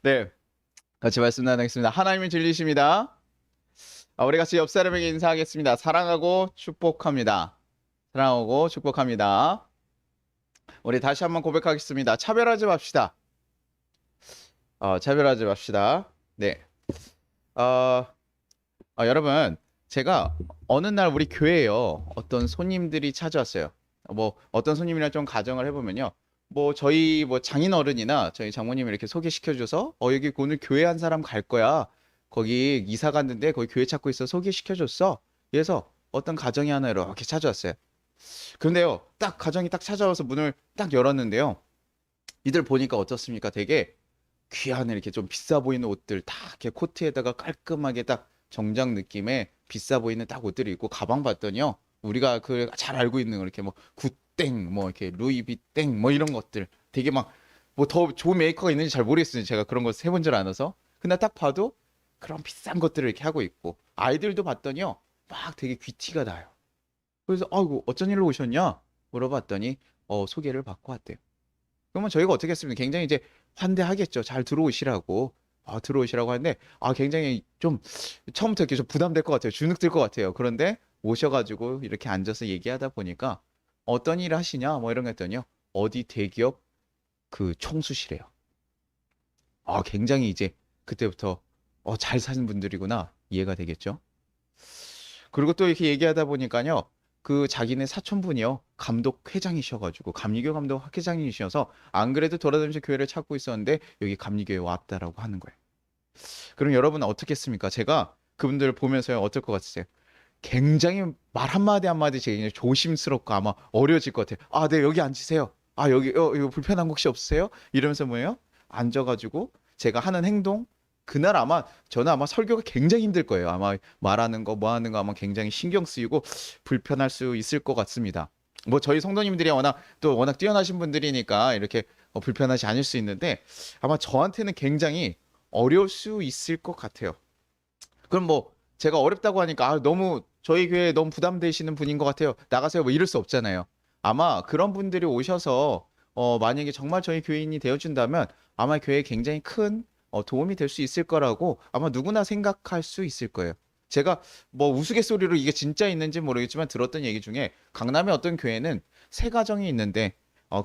네, 같이 말씀 나누겠습니다. 하나님의 진리십니다. 우리 같이 옆 사람에게 인사하겠습니다. 사랑하고 축복합니다. 사랑하고 축복합니다. 우리 다시 한번 고백하겠습니다. 차별하지 맙시다. 차별하지 맙시다. 네. 어, 여러분, 제가 어느 날 우리 교회에요. 어떤 손님들이 찾아왔어요. 뭐 어떤 손님이랑 좀 가정을 해보면요. 뭐 저희 뭐 장인어른이나 저희 장모님 이렇게 소개시켜줘서 여기 오늘 교회 한 사람 갈 거야. 거기 이사 갔는데 거기 교회 찾고 있어 소개시켜줬어. 그래서 어떤 가정이 하나 이렇게 찾아왔어요. 그런데요, 딱 가정이 딱 찾아와서 문을 딱 열었는데요. 이들 보니까 어떻습니까? 되게 귀한 이렇게 좀 비싸 보이는 옷들 다 이렇게 코트에다가 깔끔하게 딱 정장 느낌의 비싸 보이는 딱 옷들이 있고 가방 봤더니요. 우리가 그 잘 알고 있는 거 이렇게 뭐 굿땡 뭐 이렇게 루이비땡 뭐 이런 것들 되게 막 뭐 더 좋은 메이커가 있는지 잘 모르겠어요. 제가 그런 거 해본 줄 알아서. 근데 딱 봐도 그런 비싼 것들을 이렇게 하고 있고 아이들도 봤더니요. 막 되게 귀티가 나요. 그래서 아이고 어쩐 일로 오셨냐 물어봤더니 소개를 받고 왔대요. 그러면 저희가 어떻게 했습니까? 굉장히 이제 환대하겠죠. 잘 들어오시라고. 들어오시라고 하는데, 굉장히 좀, 처음부터 이렇게 좀 부담될 것 같아요. 주눅 들 것 같아요. 그런데 오셔가지고 이렇게 앉아서 얘기하다 보니까 어떤 일 하시냐? 뭐 이런 거 했더니요. 어디 대기업 그 총수시래요. 굉장히 이제 그때부터 잘 사는 분들이구나. 이해가 되겠죠? 그리고 또 이렇게 얘기하다 보니까요. 그 자기네 사촌분이요. 감독 회장이셔가지고 감리교 감독 회장이셔서 안 그래도 돌아다니면서 교회를 찾고 있었는데 여기 감리교에 왔다라고 하는 거예요. 그럼 여러분은 어떻겠습니까? 제가 그분들을 보면서요. 어떨 것 같으세요? 굉장히 말 한마디 한마디 되게 조심스럽고 아마 어려워질 것 같아요. 네, 여기 앉으세요. 여기 이거 불편한 거 혹시 없으세요? 이러면서 뭐예요? 앉아가지고 제가 하는 행동 그날 아마 저는 아마 설교가 굉장히 힘들 거예요. 아마 말하는 거 뭐 하는 거 아마 굉장히 신경 쓰이고 불편할 수 있을 것 같습니다. 뭐 저희 성도님들이 워낙 뛰어나신 분들이니까 이렇게 불편하지 않을 수 있는데 아마 저한테는 굉장히 어려울 수 있을 것 같아요. 그럼 뭐 제가 어렵다고 하니까 너무 저희 교회에 너무 부담되시는 분인 것 같아요. 나가세요. 뭐 이럴 수 없잖아요. 아마 그런 분들이 오셔서 만약에 정말 저희 교인이 되어준다면 아마 교회에 굉장히 큰 도움이 될 수 있을 거라고 아마 누구나 생각할 수 있을 거예요. 제가 뭐 우스갯소리로 이게 진짜 있는지 모르겠지만 들었던 얘기 중에 강남의 어떤 교회는 세 가정이 있는데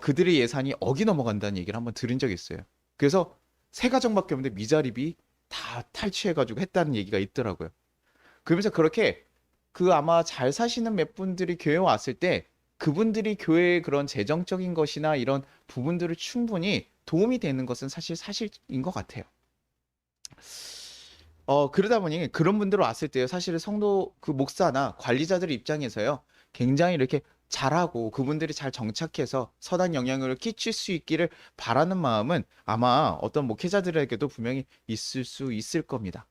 그들의 예산이 억이 넘어간다는 얘기를 한번 들은 적이 있어요. 그래서 세 가정밖에 없는데 미자립이 다 탈취해가지고 했다는 얘기가 있더라고요. 그러면서 그렇게 그 아마 잘 사시는 몇 분들이 교회에 왔을 때 그분들이 교회의 그런 재정적인 것이나 이런 부분들을 충분히 도움이 되는 것은 사실인 것 같아요. 그러다 보니 그런 분들 왔을 때요. 사실은 성도 그 목사나 관리자들 입장에서요. 굉장히 이렇게 잘하고 그분들이 잘 정착해서 선한 영향을 끼칠 수 있기를 바라는 마음은 아마 어떤 목회자들에게도 분명히 있을 수 있을 겁니다.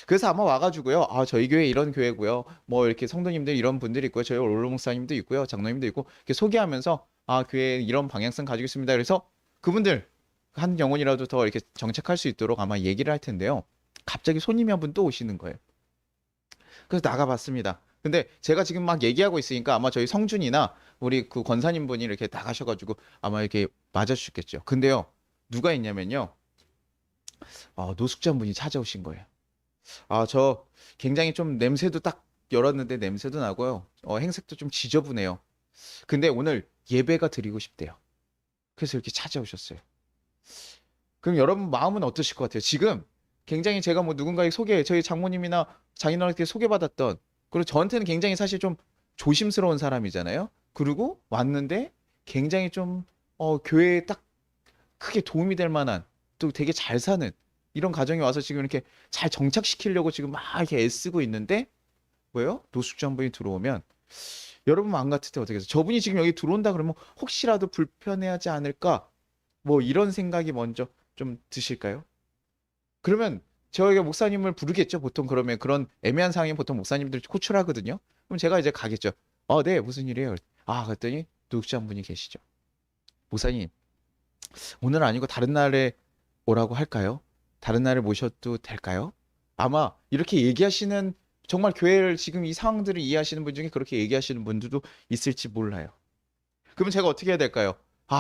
그래서 아마 와가지고요. 저희 교회 이런 교회고요. 뭐 이렇게 성도님들 이런 분들이 있고요. 저희 올로 목사님도 있고요. 장로님도 있고 이렇게 소개하면서 교회 이런 방향성 가지고 있습니다. 그래서 그분들 한 영혼이라도 더 이렇게 정착할 수 있도록 아마 얘기를 할 텐데요. 갑자기 손님이 한 분 또 오시는 거예요. 그래서 나가봤습니다. 근데 제가 지금 막 얘기하고 있으니까 아마 저희 성준이나 우리 그 권사님 분이 이렇게 나가셔가지고 아마 이렇게 맞아주셨겠죠. 근데요. 누가 있냐면요. 노숙자 분이 찾아오신 거예요. 저 굉장히 좀 냄새도 딱 열었는데 냄새도 나고요. 행색도 좀 지저분해요. 근데 오늘 예배가 드리고 싶대요. 그래서 이렇게 찾아오셨어요. 그럼 여러분 마음은 어떠실 것 같아요? 지금 굉장히 제가 뭐 누군가의 저희 장모님이나 장인어른께 소개받았던, 그리고 저한테는 굉장히 사실 좀 조심스러운 사람이잖아요. 그리고 왔는데 굉장히 좀, 교회에 딱 크게 도움이 될 만한, 또 되게 잘 사는 이런 가정이 와서 지금 이렇게 잘 정착시키려고 지금 막 이렇게 애쓰고 있는데, 뭐예요? 노숙자 한 분이 들어오면 여러분 마음 같을 때 어떻게 해서 저분이 지금 여기 들어온다 그러면 혹시라도 불편해하지 않을까? 뭐 이런 생각이 먼저 좀 드실까요? 그러면 저희가 목사님을 부르겠죠. 보통 그러면 그런 애매한 상황에 보통 목사님들이 호출하거든요. 그럼 제가 이제 가겠죠. 네, 무슨 일이에요? 그랬더니 노숙자 한 분이 계시죠. 목사님, 오늘 아니고 다른 날에 오라고 할까요? 다른 날에 모셔도 될까요? 아마 이렇게 얘기하시는, 정말 교회를 지금 이 상황들을 이해하시는 분 중에 그렇게 얘기하시는 분들도 있을지 몰라요. 그러면 제가 어떻게 해야 될까요?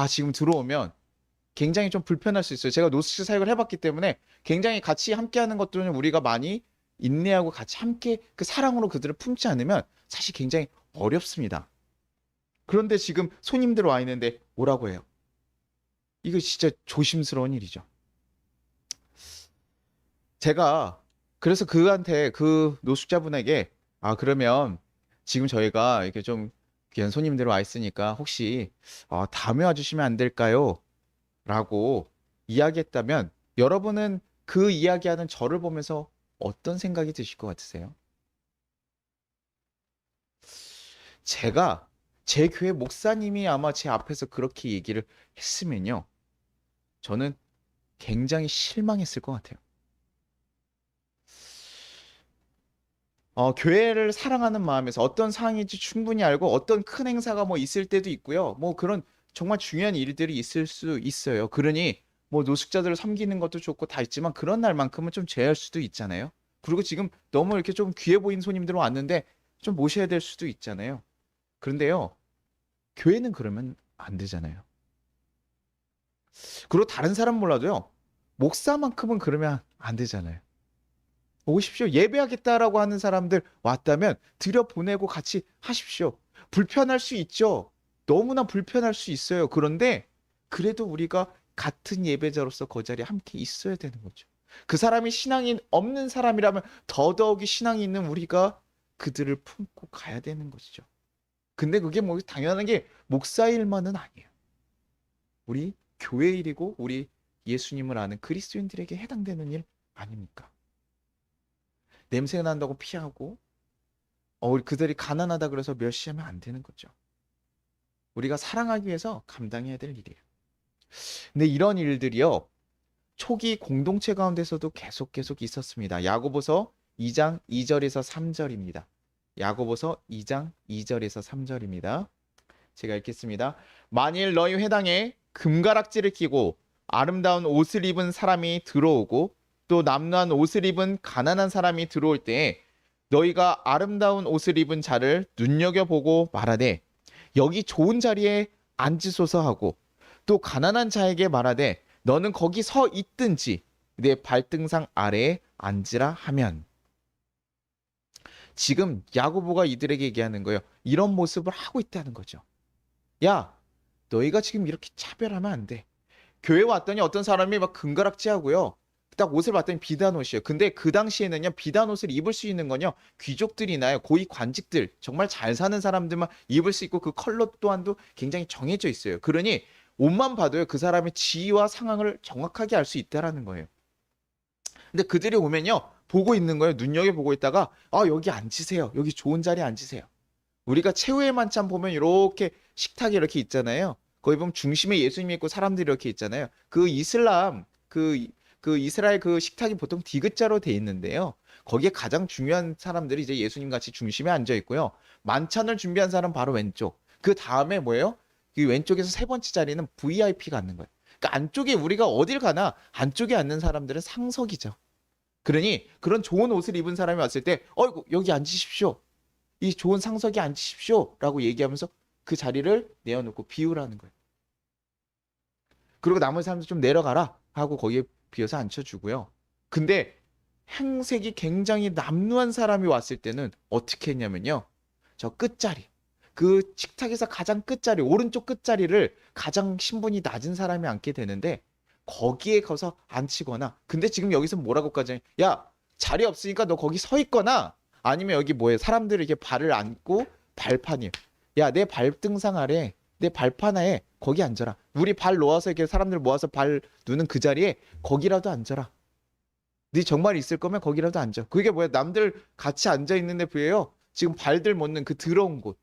지금 들어오면 굉장히 좀 불편할 수 있어요. 제가 노숙자 사역을 해봤기 때문에 굉장히 같이 함께하는 것들은 우리가 많이 인내하고 같이 함께 그 사랑으로 그들을 품지 않으면 사실 굉장히 어렵습니다. 그런데 지금 손님들 와 있는데 뭐라고 해요? 이거 진짜 조심스러운 일이죠. 제가 그래서 그한테 그 노숙자분에게 그러면 지금 저희가 이렇게 좀 귀한 손님들 와 있으니까 혹시 다음에 와주시면 안 될까요? 라고 이야기했다면 여러분은 그 이야기하는 저를 보면서 어떤 생각이 드실 것 같으세요? 제가 제 교회 목사님이 아마 제 앞에서 그렇게 얘기를 했으면요. 저는 굉장히 실망했을 것 같아요. 교회를 사랑하는 마음에서 어떤 상황인지 충분히 알고 어떤 큰 행사가 뭐 있을 때도 있고요. 뭐 그런 정말 중요한 일들이 있을 수 있어요. 그러니 뭐 노숙자들을 섬기는 것도 좋고 다 있지만 그런 날만큼은 좀 제할 수도 있잖아요. 그리고 지금 너무 이렇게 좀 귀해 보이는 손님들 왔는데 좀 모셔야 될 수도 있잖아요. 그런데요, 교회는 그러면 안 되잖아요. 그리고 다른 사람 몰라도요, 목사만큼은 그러면 안 되잖아요. 오십시오. 예배하겠다라고 하는 사람들 왔다면 들여보내고 같이 하십시오. 불편할 수 있죠. 너무나 불편할 수 있어요. 그런데 그래도 우리가 같은 예배자로서 그 자리에 함께 있어야 되는 거죠. 그 사람이 신앙이 없는 사람이라면 더더욱이 신앙이 있는 우리가 그들을 품고 가야 되는 것이죠. 근데 그게 뭐 당연한 게 목사 일만은 아니에요. 우리 교회 일이고 우리 예수님을 아는 그리스도인들에게 해당되는 일 아닙니까? 냄새 난다고 피하고 우리 그들이 가난하다 그래서 멸시하면 안 되는 거죠. 우리가 사랑하기 위해서 감당해야 될 일이에요. 근데 이런 일들이요. 초기 공동체 가운데서도 계속 있었습니다. 야고보서 2장 2절에서 3절입니다. 야고보서 2장 2절에서 3절입니다. 제가 읽겠습니다. 만일 너희 회당에 금가락지를 끼고 아름다운 옷을 입은 사람이 들어오고 또 남루한 옷을 입은 가난한 사람이 들어올 때에 너희가 아름다운 옷을 입은 자를 눈여겨보고 말하되 여기 좋은 자리에 앉으소서 하고 또 가난한 자에게 말하되 너는 거기 서 있든지 내 발등상 아래에 앉으라 하면 지금 야고보가 이들에게 얘기하는 거예요. 이런 모습을 하고 있다는 거죠. 야, 너희가 지금 이렇게 차별하면 안 돼. 교회 왔더니 어떤 사람이 막 금가락지 하고요. 딱 옷을 봤더니 비단 옷이에요. 근데 그 당시에는요, 비단 옷을 입을 수 있는 건요, 귀족들이나요, 고위 관직들, 정말 잘 사는 사람들만 입을 수 있고 그 컬러 또한도 굉장히 정해져 있어요. 그러니 옷만 봐도요, 그 사람의 지위와 상황을 정확하게 알 수 있다라는 거예요. 근데 그들이 오면요, 보고 있는 거예요. 눈여겨보고 있다가, 여기 앉으세요. 여기 좋은 자리에 앉으세요. 우리가 최후의 만찬 보면 이렇게 식탁이 이렇게 있잖아요. 거기 보면 중심에 예수님이 있고 사람들이 이렇게 있잖아요. 그 이슬람 그 이스라엘 그 식탁이 보통 디귿자로 돼 있는데요. 거기에 가장 중요한 사람들이 이제 예수님 같이 중심에 앉아 있고요. 만찬을 준비한 사람 바로 왼쪽. 그 다음에 뭐예요? 그 왼쪽에서 세 번째 자리는 VIP가 앉는 거예요. 그러니까 안쪽에 우리가 어딜 가나 안쪽에 앉는 사람들은 상석이죠. 그러니 그런 좋은 옷을 입은 사람이 왔을 때, 여기 앉으십시오. 이 좋은 상석에 앉으십시오. 라고 얘기하면서 그 자리를 내어놓고 비우라는 거예요. 그리고 나머지 사람들 좀 내려가라 하고 거기에 비어서 앉혀주고요. 근데 행색이 굉장히 남루한 사람이 왔을 때는 어떻게 했냐면요. 저 끝자리, 그 식탁에서 가장 끝자리, 오른쪽 끝자리를 가장 신분이 낮은 사람이 앉게 되는데 거기에 가서 앉히거나, 근데 지금 여기서 뭐라고까지 야, 자리 없으니까 너 거기 서 있거나, 아니면 여기 뭐예요? 사람들이 이렇게 발을 앉고 발판이에요. 야, 내 발등상 아래 내 발판에 거기 앉아라. 우리 발 놓아서 이렇게 사람들 모아서 발 두는 그 자리에 거기라도 앉아라. 네 정말 있을 거면 거기라도 앉아. 그게 뭐야? 남들 같이 앉아 있는데 비해요. 지금 발들 묻는 그 더러운 곳.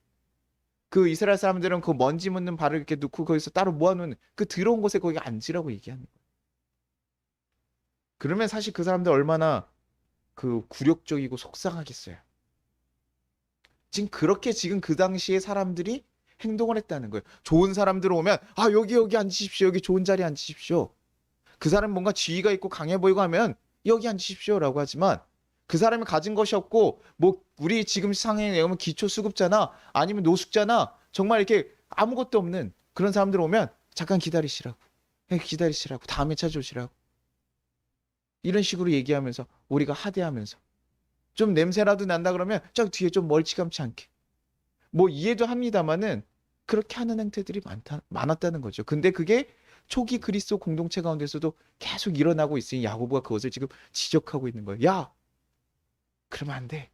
그 이스라엘 사람들은 그 먼지 묻는 발을 이렇게 놓고 거기서 따로 모아놓는 그 더러운 곳에 거기 앉으라고 얘기하는 거예요. 그러면 사실 그 사람들 얼마나 그 굴욕적이고 속상하겠어요. 지금 그렇게 지금 그 당시에 사람들이 행동을 했다는 거예요. 좋은 사람들 오면 여기 앉으십시오. 여기 좋은 자리에 앉으십시오. 그 사람 뭔가 지위가 있고 강해 보이고 하면 여기 앉으십시오라고 하지만 그 사람이 가진 것이 없고 뭐 우리 지금 상황에 내면 기초수급자나 아니면 노숙자나 정말 이렇게 아무것도 없는 그런 사람들 오면 잠깐 기다리시라고. 기다리시라고, 다음에 찾아오시라고. 이런 식으로 얘기하면서 우리가 하대하면서 좀 냄새라도 난다 그러면 저 뒤에 좀 멀찌감치 않게 뭐 이해도 합니다마는 그렇게 하는 행태들이 많았다는 거죠. 근데 그게 초기 그리스도 공동체 가운데서도 계속 일어나고 있으니 야고보가 그것을 지금 지적하고 있는 거예요. 야, 그러면 안 돼.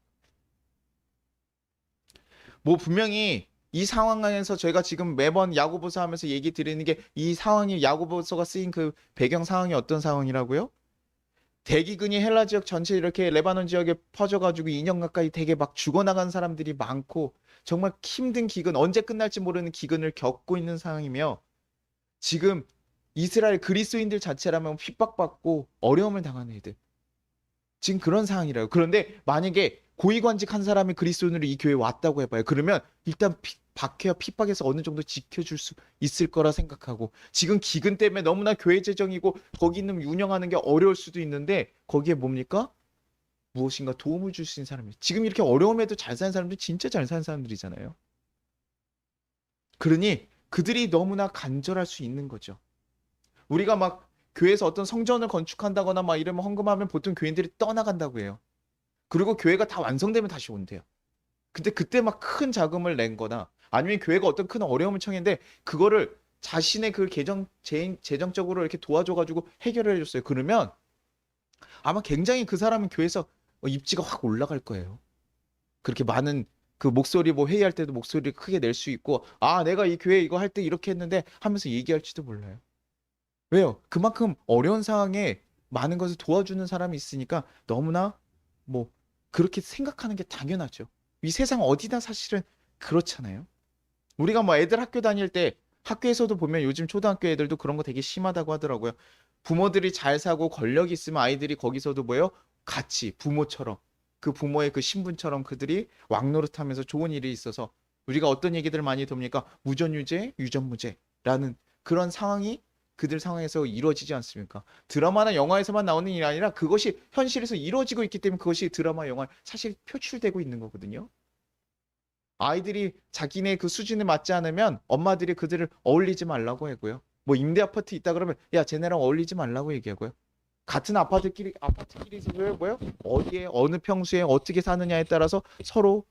뭐 분명히 이 상황 안에서 저희가 지금 매번 야고보서 하면서 얘기 드리는 게 이 상황이 야고보서가 쓰인 그 배경 상황이 어떤 상황이라고요? 대기근이 헬라 지역 전체 이렇게 레바논 지역에 퍼져가지고 2년 가까이 되게 막 죽어나간 사람들이 많고 정말 힘든 기근, 언제 끝날지 모르는 기근을 겪고 있는 상황이며 지금 이스라엘 그리스도인들 자체라면 핍박받고 어려움을 당하는 애들. 지금 그런 상황이라요. 그런데 만약에 고위관직 한 사람이 그리스도인으로 이 교회에 왔다고 해봐요. 그러면 일단 박해와 핍박에서 어느 정도 지켜줄 수 있을 거라 생각하고 지금 기근 때문에 너무나 교회 재정이고 거기 있는 운영하는 게 어려울 수도 있는데 거기에 뭡니까? 무엇인가 도움을 줄 수 있는 사람이 지금 이렇게 어려움에도 잘 사는 사람들 진짜 잘 사는 사람들이잖아요. 그러니 그들이 너무나 간절할 수 있는 거죠. 우리가 막 교회에서 어떤 성전을 건축한다거나 막 이러면 헌금하면 보통 교인들이 떠나간다고 해요. 그리고 교회가 다 완성되면 다시 온대요. 근데 그때 막 큰 자금을 낸 거나 아니면 교회가 어떤 큰 어려움을 청했는데 그거를 자신의 그 재정적으로 이렇게 도와줘가지고 해결을 해줬어요. 그러면 아마 굉장히 그 사람은 교회에서 입지가 확 올라갈 거예요. 그렇게 많은 그 목소리 뭐 회의할 때도 목소리를 크게 낼 수 있고 아 내가 이 교회 이거 할 때 이렇게 했는데 하면서 얘기할지도 몰라요. 왜요? 그만큼 어려운 상황에 많은 것을 도와주는 사람이 있으니까 너무나 뭐 그렇게 생각하는 게 당연하죠. 이 세상 어디나 사실은 그렇잖아요. 우리가 뭐 애들 학교 다닐 때 학교에서도 보면 요즘 초등학교 애들도 그런 거 되게 심하다고 하더라고요. 부모들이 잘 사고 권력이 있으면 아이들이 거기서도 뭐예요? 같이 부모처럼 그 부모의 그 신분처럼 그들이 왕노릇하면서 좋은 일이 있어서 우리가 어떤 얘기들을 많이 듭니까? 무전유죄, 유전무죄라는 그런 상황이 그들 상황에서 이루어지지 않습니까? 드라마나 영화에서만 나오는 일이 아니라 그것이 현실에서 이루어지고 있기 때문에 그것이 드라마, 영화 사실 표출되고 있는 거거든요. 아이들이 자기네 그 수준에 맞지 않으면 엄마들이 그들을 어울리지 말라고 하고요. 뭐 임대 아파트 있다 그러면 야 쟤네랑 어울리지 말라고 얘기하고요. 같은 아파트끼리 뭐요? 어디에 어느 평수에 어떻게 사느냐에 따라서 서로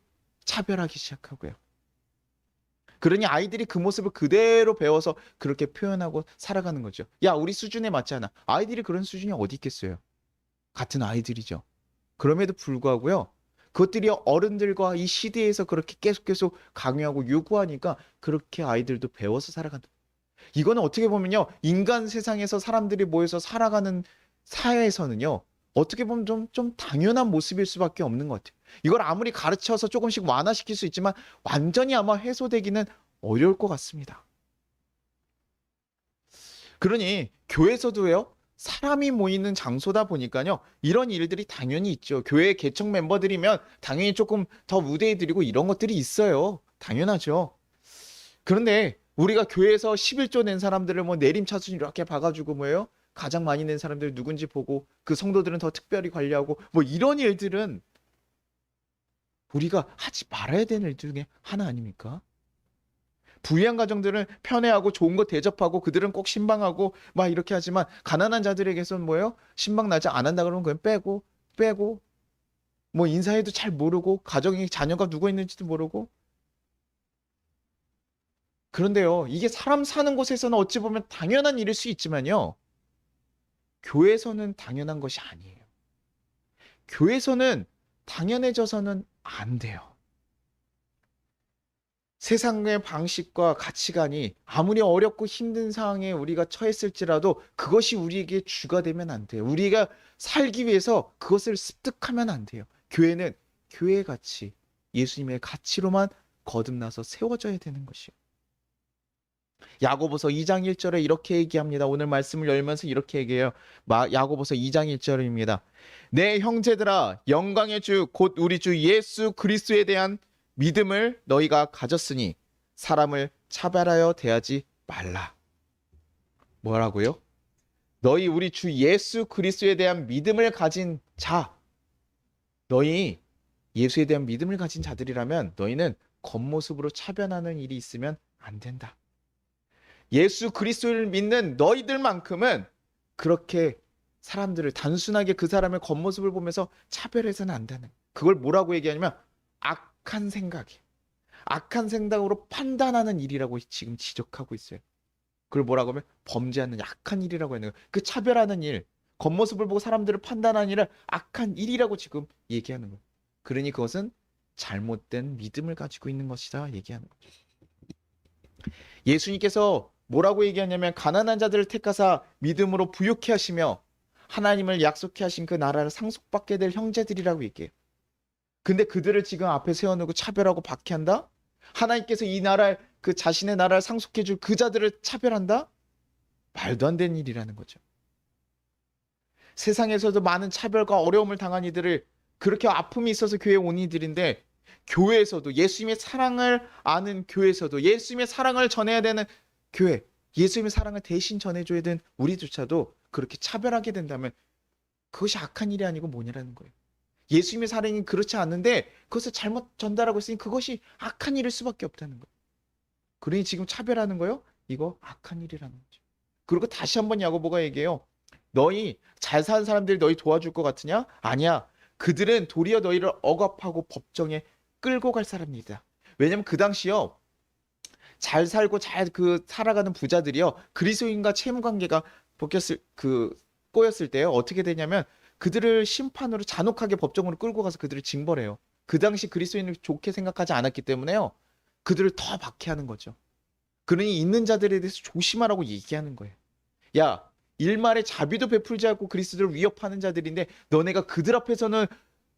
차별하기 시작하고요. 그러니 아이들이 그 모습을 그대로 배워서 그렇게 표현하고 살아가는 거죠. 야 우리 수준에 맞지 않아. 아이들이 그런 수준이 어디 있겠어요. 같은 아이들이죠. 그럼에도 불구하고요. 그것들이 어른들과 이 시대에서 그렇게 계속 강요하고 요구하니까 그렇게 아이들도 배워서 살아간다. 이거는 어떻게 보면요. 인간 세상에서 사람들이 모여서 살아가는 사회에서는요. 어떻게 보면 좀 당연한 모습일 수밖에 없는 것 같아요. 이걸 아무리 가르쳐서 조금씩 완화시킬 수 있지만 완전히 아마 해소되기는 어려울 것 같습니다. 그러니 교회에서도요. 사람이 모이는 장소다 보니까요. 이런 일들이 당연히 있죠. 교회 개척 멤버들이면 당연히 조금 더 우대해 드리고 이런 것들이 있어요. 당연하죠. 그런데 우리가 교회에서 11조 낸 사람들을 뭐 내림차순 이렇게 봐가지고 뭐예요? 가장 많이 낸 사람들 누군지 보고 그 성도들은 더 특별히 관리하고 뭐 이런 일들은 우리가 하지 말아야 되는 일 중에 하나 아닙니까? 부유한 가정들은 편애하고 좋은 거 대접하고 그들은 꼭 신방하고 막 이렇게 하지만 가난한 자들에게서는 뭐예요? 신방 나지 안 한다 그러면 그냥 빼고 뭐 인사해도 잘 모르고 가정에 자녀가 누구 있는지도 모르고 그런데요. 이게 사람 사는 곳에서는 어찌 보면 당연한 일일 수 있지만요. 교회에서는 당연한 것이 아니에요. 교회에서는 당연해져서는 안 돼요. 세상의 방식과 가치관이 아무리 어렵고 힘든 상황에 우리가 처했을지라도 그것이 우리에게 주가 되면 안 돼요. 우리가 살기 위해서 그것을 습득하면 안 돼요. 교회는 교회의 가치, 예수님의 가치로만 거듭나서 세워져야 되는 것이요. 야고보서 2장 1절에 이렇게 얘기합니다. 오늘 말씀을 열면서 이렇게 얘기해요. 야고보서 2장 1절입니다. 내 형제들아 영광의 주 곧 우리 주 예수 그리스도에 대한 믿음을 너희가 가졌으니 사람을 차별하여 대하지 말라. 뭐라고요? 너희 우리 주 예수 그리스도에 대한 믿음을 가진 자, 너희 예수에 대한 믿음을 가진 자들이라면 너희는 겉모습으로 차별하는 일이 있으면 안 된다. 예수 그리스도를 믿는 너희들만큼은 그렇게 사람들을 단순하게 그 사람의 겉모습을 보면서 차별해서는 안 되는. 그걸 뭐라고 얘기하냐면 악한 생각이. 악한 생각으로 판단하는 일이라고 지금 지적하고 있어요. 그걸 뭐라고 하면 범죄하는 악한 일이라고 하는 거예요. 그 차별하는 일, 겉모습을 보고 사람들을 판단하는 일을 악한 일이라고 지금 얘기하는 거예요. 그러니 그것은 잘못된 믿음을 가지고 있는 것이다 얘기하는 거죠. 예수님께서 뭐라고 얘기하냐면 가난한 자들을 택하사 믿음으로 부유케 하시며 하나님을 약속해 하신 그 나라를 상속받게 될 형제들이라고 얘기해요. 근데 그들을 지금 앞에 세워놓고 차별하고 박해한다? 하나님께서 이 나라를 그 자신의 나라를 상속해 줄 그 자들을 차별한다? 말도 안 되는 일이라는 거죠. 세상에서도 많은 차별과 어려움을 당한 이들을 그렇게 아픔이 있어서 교회에 온 이들인데 교회에서도 예수님의 사랑을 아는 교회에서도 예수님의 사랑을 전해야 되는 교회, 예수님의 사랑을 대신 전해줘야 되는 우리조차도 그렇게 차별하게 된다면 그것이 악한 일이 아니고 뭐냐라는 거예요. 예수님의 사랑이 그렇지 않는데 그것을 잘못 전달하고 있으니 그것이 악한 일일 수밖에 없다는 거예요. 그러니 지금 차별하는 거요? 이거 악한 일이라는 거죠. 그리고 다시 한번 야고보가 얘기해요. 너희 잘 사는 사람들이 너희 도와줄 것 같으냐? 아니야. 그들은 도리어 너희를 억압하고 법정에 끌고 갈 사람이다. 왜냐면 그 당시요. 잘 살고 잘 그 살아가는 부자들이요. 그리스도인과 채무 관계가 꼬였을 때요. 어떻게 되냐면 그들을 심판으로 잔혹하게 법정으로 끌고 가서 그들을 징벌해요. 그 당시 그리스도인을 좋게 생각하지 않았기 때문에요. 그들을 더 박해하는 거죠. 그러니 있는 자들에 대해서 조심하라고 얘기하는 거예요. 야, 일말에 자비도 베풀지 않고 그리스도를 위협하는 자들인데 너네가 그들 앞에서는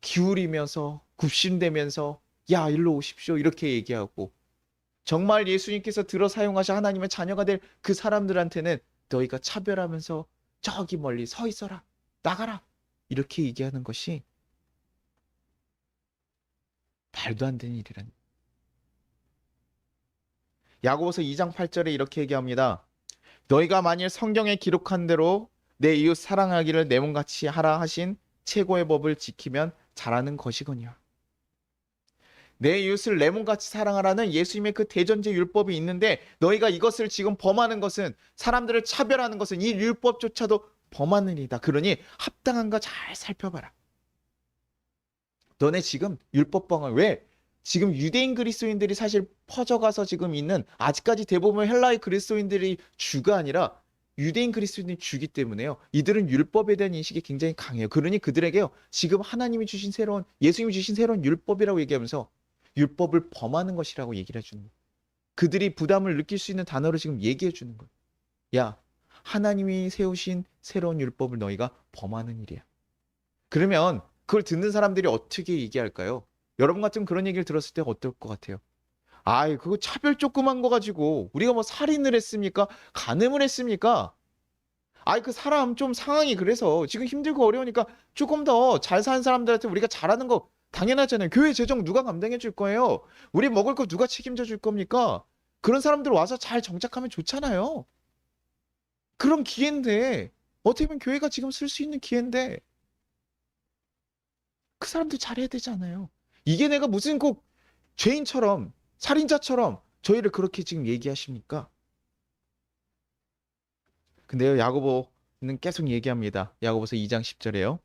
기울이면서 굽신대면서 야, 일로 오십시오. 이렇게 얘기하고 정말 예수님께서 들어 사용하셔 하나님의 자녀가 될 그 사람들한테는 너희가 차별하면서 저기 멀리 서 있어라. 나가라. 이렇게 얘기하는 것이 말도 안 되는 일이라는. 야고보서 2장 8절에 이렇게 얘기합니다. 너희가 만일 성경에 기록한 대로 내 이웃 사랑하기를 내 몸같이 하라 하신 최고의 법을 지키면 잘하는 것이거니와. 내 이웃을 내 몸같이 사랑하라는 예수님의 그 대전제 율법이 있는데 너희가 이것을 지금 범하는 것은 사람들을 차별하는 것은 이 율법조차도 범하는 일이다. 그러니 합당한가 잘 살펴봐라. 너네 지금 율법방을 왜? 지금 유대인 그리스도인들이 사실 퍼져가서 지금 있는 아직까지 대부분 헬라의 그리스도인들이 주가 아니라 유대인 그리스도인들이 주기 때문에요. 이들은 율법에 대한 인식이 굉장히 강해요. 그러니 그들에게요. 지금 하나님이 주신 새로운 예수님이 주신 새로운 율법이라고 얘기하면서 율법을 범하는 것이라고 얘기를 해주는 거예요. 그들이 부담을 느낄 수 있는 단어로 지금 얘기해 주는 거예요. 야, 하나님이 세우신 새로운 율법을 너희가 범하는 일이야. 그러면 그걸 듣는 사람들이 어떻게 얘기할까요? 여러분 같으면 그런 얘기를 들었을 때 어떨 것 같아요? 아이, 그거 차별 조그만 거 가지고 우리가 뭐 살인을 했습니까? 간음을 했습니까? 아이, 그 사람 좀 상황이 그래서 지금 힘들고 어려우니까 조금 더 잘 사는 사람들한테 우리가 잘하는 거 당연하잖아요. 교회 재정 누가 감당해 줄 거예요? 우리 먹을 거 누가 책임져 줄 겁니까? 그런 사람들 와서 잘 정착하면 좋잖아요. 그런 기회인데 어떻게 보면 교회가 지금 쓸 수 있는 기회인데 그 사람들 잘해야 되잖아요. 이게 내가 무슨 꼭 죄인처럼 살인자처럼 저희를 그렇게 지금 얘기하십니까? 근데요, 야고보는 계속 얘기합니다. 야고보서 2장 10절에요.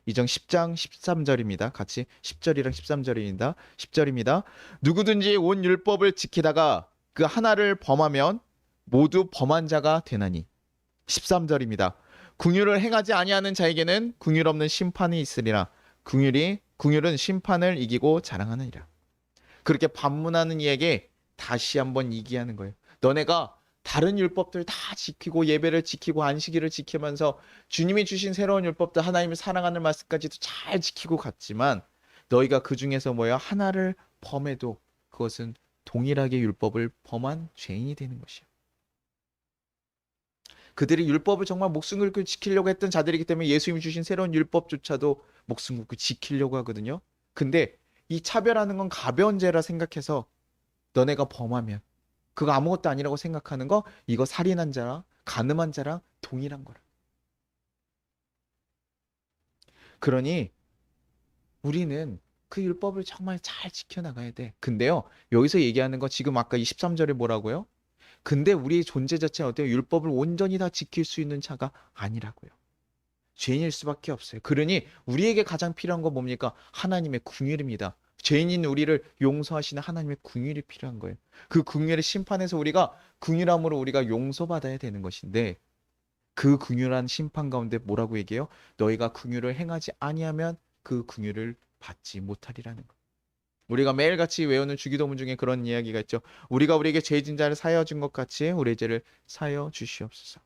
2장 10장 13절입니다. 같이 10절이랑 13절입니다. 10절입니다. 누구든지 온 율법을 지키다가 그 하나를 범하면 모두 범한 자가 되나니. 13절입니다. 긍휼을 행하지 아니하는 자에게는 긍휼 없는 심판이 있으리라. 긍휼은 심판을 이기고 자랑하느니라. 그렇게 반문하는 이에게 다시 한번 이기하는 거예요. 너네가 다른 율법들 다 지키고 예배를 지키고 안식일을 지키면서 주님이 주신 새로운 율법들 하나님을 사랑하는 말씀까지도 잘 지키고 갔지만 너희가 그 중에서 뭐야 하나를 범해도 그것은 동일하게 율법을 범한 죄인이 되는 것이야. 그들이 율법을 정말 목숨 걸고 지키려고 했던 자들이기 때문에 예수님이 주신 새로운 율법조차도 목숨 걸고 지키려고 하거든요. 근데 이 차별하는 건 가벼운 죄라 생각해서 너네가 범하면 그거 아무것도 아니라고 생각하는 거 이거 살인한 자랑 간음한 자랑 동일한 거라. 그러니 우리는 그 율법을 정말 잘 지켜나가야 돼. 근데요 여기서 얘기하는 거 지금 아까 23절에 뭐라고요? 근데 우리의 존재 자체는 어때요? 율법을 온전히 다 지킬 수 있는 자가 아니라고요. 죄인일 수밖에 없어요. 그러니 우리에게 가장 필요한 건 뭡니까? 하나님의 긍휼입니다. 죄인인 우리를 용서하시는 하나님의 긍휼이 필요한 거예요. 그 긍휼의 심판에서 우리가 긍휼함으로 우리가 용서받아야 되는 것인데 그 긍휼한 심판 가운데 뭐라고 얘기해요? 너희가 긍휼을 행하지 아니하면 그 긍휼을 받지 못하리라는 거. 우리가 매일같이 외우는 주기도문 중에 그런 이야기가 있죠. 우리가 우리에게 죄 진 자를 사하여 준 것 같이 우리의 죄를 사하여 주시옵소서.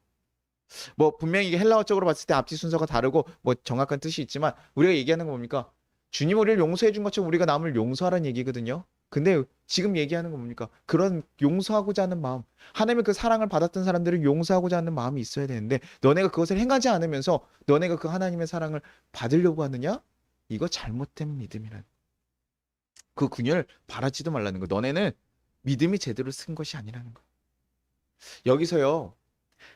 뭐 분명히 이게 헬라어적으로 봤을 때 앞뒤 순서가 다르고 뭐 정확한 뜻이 있지만 우리가 얘기하는 건 뭡니까? 주님 우리를 용서해 준 것처럼 우리가 남을 용서하라는 얘기거든요. 근데 지금 얘기하는 건 뭡니까? 그런 용서하고자 하는 마음. 하나님의 그 사랑을 받았던 사람들을 용서하고자 하는 마음이 있어야 되는데 너네가 그것을 행하지 않으면서 너네가 그 하나님의 사랑을 받으려고 하느냐? 이거 잘못된 믿음이라는. 그 긍휼을 바라지도 말라는 거. 너네는 믿음이 제대로 쓴 것이 아니라는 거. 여기서요.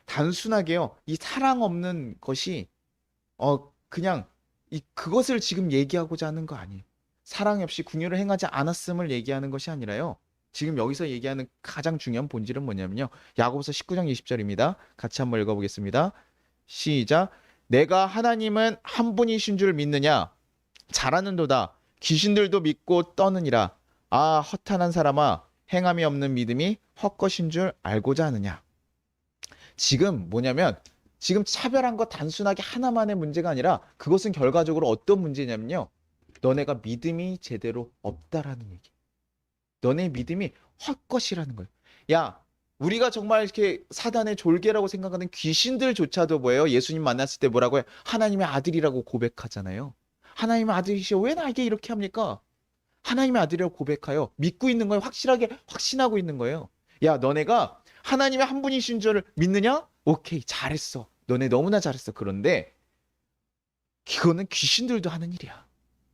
단순하게요. 이 사랑 없는 것이 그냥 그것을 지금 얘기하고자 하는 거 아니에요. 사랑 없이 긍휼을 행하지 않았음을 얘기하는 것이 아니라요. 지금 여기서 얘기하는 가장 중요한 본질은 뭐냐면요. 야고보서 19장 20절입니다. 같이 한번 읽어보겠습니다. 시작. 내가 하나님은 한 분이신 줄 믿느냐? 잘하는도다. 귀신들도 믿고 떠느니라. 아, 허탄한 사람아, 행함이 없는 믿음이 헛것인 줄 알고자 하느냐? 지금 뭐냐면 지금 차별한 것 단순하게 하나만의 문제가 아니라 그것은 결과적으로 어떤 문제냐면요. 너네가 믿음이 제대로 없다라는 얘기. 너네 믿음이 헛것이라는 거예요. 야, 우리가 정말 이렇게 사단의 졸개라고 생각하는 귀신들조차도 뭐예요? 예수님 만났을 때 뭐라고 해요? 하나님의 아들이라고 고백하잖아요. 하나님의 아들이시오. 왜 나에게 이렇게 합니까? 하나님의 아들이라고 고백하여 믿고 있는 거예요. 확실하게 확신하고 있는 거예요. 야, 너네가 하나님의 한 분이신 줄 믿느냐? 오케이, 잘했어. 너네 너무나 잘했어. 그런데 그거는 귀신들도 하는 일이야.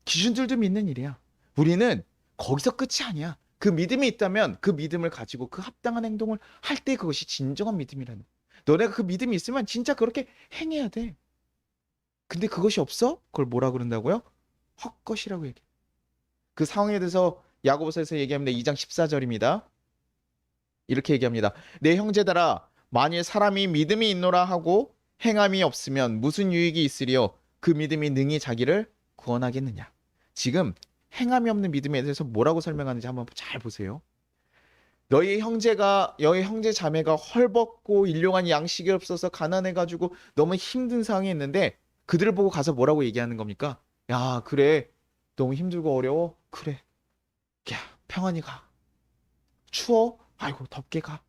귀신들도 믿는 일이야. 우리는 거기서 끝이 아니야. 그 믿음이 있다면 그 믿음을 가지고 그 합당한 행동을 할 때 그것이 진정한 믿음이라는 거야. 너네가 그 믿음이 있으면 진짜 그렇게 행해야 돼. 근데 그것이 없어? 그걸 뭐라 그런다고요? 헛것이라고 얘기해. 그 상황에 대해서 야고보서에서 얘기합니다. 2장 14절입니다. 이렇게 얘기합니다. 내 형제들아, 만일 사람이 믿음이 있노라 하고 행함이 없으면 무슨 유익이 있으리요? 그 믿음이 능히 자기를 구원하겠느냐? 지금 행함이 없는 믿음에 대해서 뭐라고 설명하는지 한번 잘 보세요. 너희 형제 자매가 헐벗고 일용한 양식이 없어서 가난해가지고 너무 힘든 상황에 있는데 그들을 보고 가서 뭐라고 얘기하는 겁니까? 야, 그래. 너무 힘들고 어려워? 그래. 야, 평안히 가. 추워? 아이고, 덥게 가.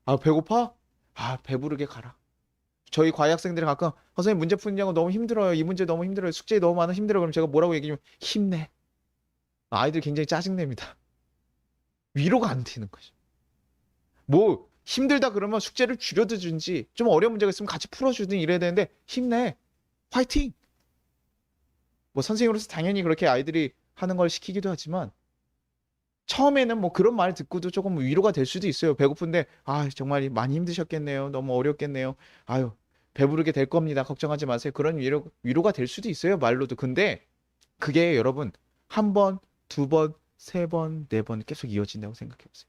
아, 배고파? 아, 배부르게 가라. 저희 과외학생들이 가끔 선생님 문제 푸는 거 너무 힘들어요. 이 문제 너무 힘들어요. 숙제 너무 많아 힘들어. 그럼 제가 뭐라고 얘기하면 힘내. 아이들 굉장히 짜증냅니다. 위로가 안 되는 거죠. 뭐 힘들다 그러면 숙제를 줄여주든지 좀 어려운 문제가 있으면 같이 풀어주든지 이래야 되는데 힘내. 화이팅! 뭐 선생님으로서 당연히 그렇게 아이들이 하는 걸 시키기도 하지만 처음에는 뭐 그런 말 듣고도 조금 위로가 될 수도 있어요. 배고픈데 아 정말 많이 힘드셨겠네요. 너무 어렵겠네요. 아유 배부르게 될 겁니다. 걱정하지 마세요. 그런 위로가 될 수도 있어요. 말로도. 근데 그게 여러분 한 번, 두 번, 세 번, 네 번 계속 이어진다고 생각해 보세요.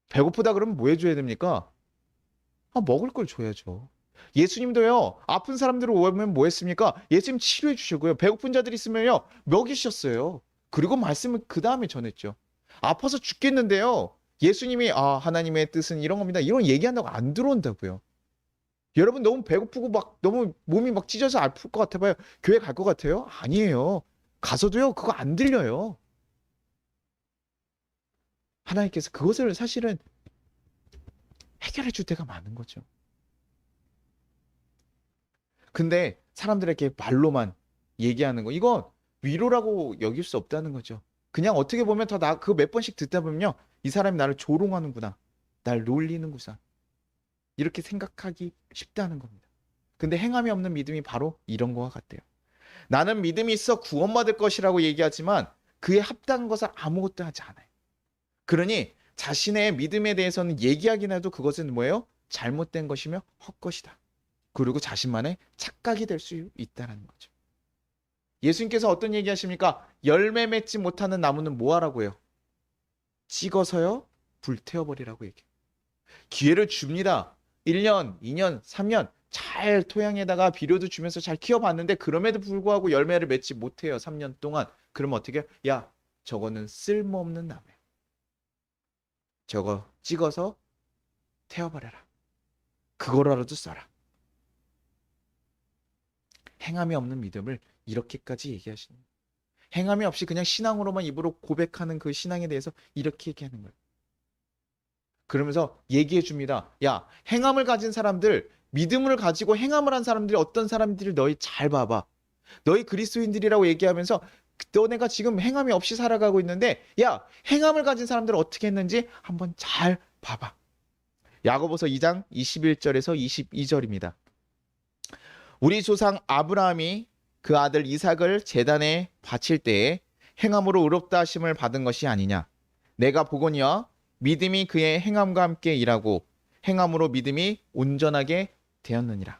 배고프다 그러면 뭐 해줘야 됩니까? 아 먹을 걸 줘야죠. 예수님도요 아픈 사람들을 오면 뭐 했습니까? 예수님 치료해 주시고요. 배고픈 자들 있으면요 먹이셨어요. 그리고 말씀을 그 다음에 전했죠. 아파서 죽겠는데요. 예수님이 아 하나님의 뜻은 이런 겁니다. 이런 얘기한다고 안 들어온다고요. 여러분 너무 배고프고 막 너무 몸이 막 찢어서 아플 것 같아봐요. 교회 갈 것 같아요? 아니에요. 가서도요 그거 안 들려요. 하나님께서 그것을 사실은 해결해 줄 때가 많은 거죠. 근데 사람들에게 말로만 얘기하는 거 이건 위로라고 여길 수 없다는 거죠. 그냥 어떻게 보면 더 나 그거 몇 번씩 듣다 보면요. 이 사람이 나를 조롱하는구나. 날 놀리는구나. 이렇게 생각하기 쉽다는 겁니다. 근데 행함이 없는 믿음이 바로 이런 거와 같대요. 나는 믿음이 있어 구원받을 것이라고 얘기하지만 그에 합당한 것을 아무것도 하지 않아요. 그러니 자신의 믿음에 대해서는 얘기하긴 해도 그것은 뭐예요? 잘못된 것이며 헛것이다. 그리고 자신만의 착각이 될 수 있다는 거죠. 예수님께서 어떤 얘기 하십니까? 열매 맺지 못하는 나무는 뭐 하라고요? 찍어서요? 불태워버리라고 얘기해요. 기회를 줍니다. 1년, 2년, 3년 잘 토양에다가 비료도 주면서 잘 키워봤는데 그럼에도 불구하고 열매를 맺지 못해요. 3년 동안. 그러면 어떻게 해요? 야, 저거는 쓸모없는 나무야. 저거 찍어서 태워버려라. 그거라도 써라. 행함이 없는 믿음을 이렇게까지 얘기하시는 거예요. 행함이 없이 그냥 신앙으로만 입으로 고백하는 그 신앙에 대해서 이렇게 얘기하는 거예요. 그러면서 얘기해 줍니다. 야, 행함을 가진 사람들, 믿음을 가지고 행함을 한 사람들이 어떤 사람들을 너희 잘 봐봐. 너희 그리스도인들이라고 얘기하면서 너네가 지금 행함이 없이 살아가고 있는데, 야, 행함을 가진 사람들을 어떻게 했는지 한번 잘 봐봐. 야고보서 2장 21절에서 22절입니다. 우리 조상 아브라함이 그 아들 이삭을 제단에 바칠 때에 행함으로 의롭다 하심을 받은 것이 아니냐. 내가 보거니와 믿음이 그의 행함과 함께 일하고 행함으로 믿음이 온전하게 되었느니라.